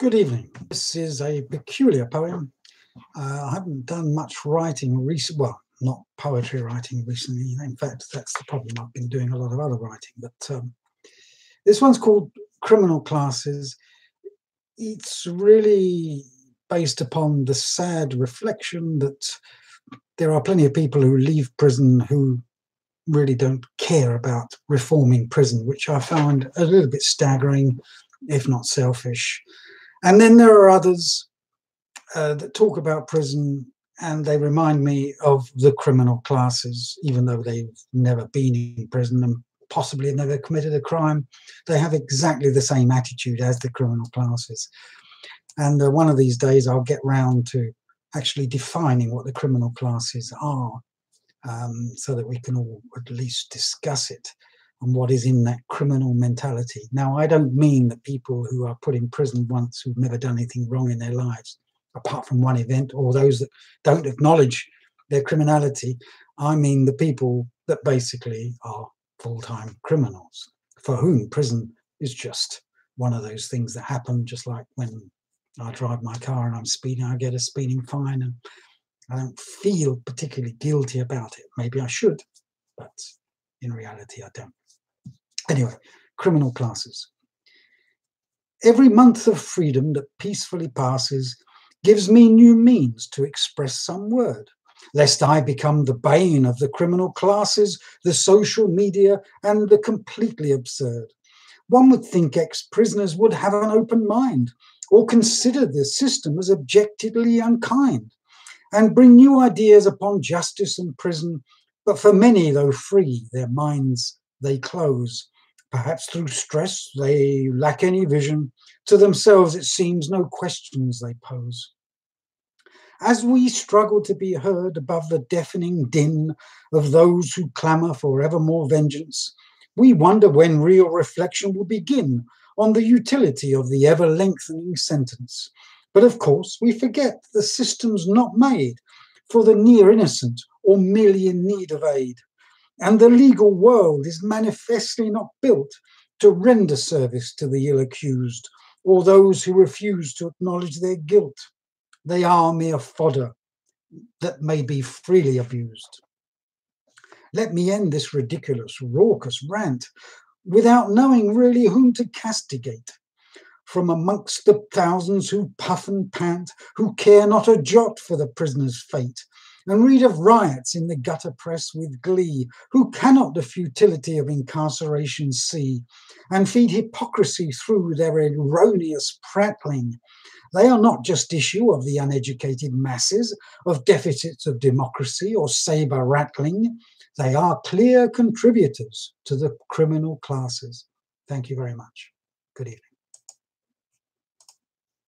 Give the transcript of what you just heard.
Good evening. This is a peculiar poem. I haven't done much writing recently, well, not poetry writing recently. In fact, that's the problem. I've been doing a lot of other writing. But this one's called Criminal Classes. It's really based upon the sad reflection that there are plenty of people who leave prison who really don't care about reforming prison, which I found a little bit staggering, if not selfish. And then there are others that talk about prison and they remind me of the criminal classes, even though they've never been in prison and possibly have never committed a crime. They have exactly the same attitude as the criminal classes. And one of these days I'll get round to actually defining what the criminal classes are, so that we can all at least discuss it and what is in that criminal mentality. Now, I don't mean the people who are put in prison once who've never done anything wrong in their lives, apart from one event, or those that don't acknowledge their criminality. I mean the people that basically are full-time criminals, for whom prison is just one of those things that happen, just like when I drive my car and I'm speeding, I get a speeding fine and I don't feel particularly guilty about it. Maybe I should, but in reality I don't. Anyway, criminal classes. Every month of freedom that peacefully passes gives me new means to express some word, lest I become the bane of the criminal classes, the social media, and the completely absurd. One would think ex-prisoners would have an open mind, or consider the system as objectively unkind, and bring new ideas upon justice and prison. But for many, though free, their minds they close. Perhaps through stress they lack any vision. To themselves it seems no questions they pose. As we struggle to be heard above the deafening din of those who clamour for ever more vengeance, we wonder when real reflection will begin on the utility of the ever-lengthening sentence. But of course we forget the system's not made for the near innocent or merely in need of aid. And the legal world is manifestly not built to render service to the ill-accused or those who refuse to acknowledge their guilt. They are mere fodder that may be freely abused. Let me end this ridiculous, raucous rant without knowing really whom to castigate. From amongst the thousands who puff and pant, who care not a jot for the prisoner's fate, and read of riots in the gutter press with glee, who cannot the futility of incarceration see, and feed hypocrisy through their erroneous prattling. They are not just issue of the uneducated masses, of deficits of democracy or sabre rattling. They are clear contributors to the criminal classes. Thank you very much. Good evening.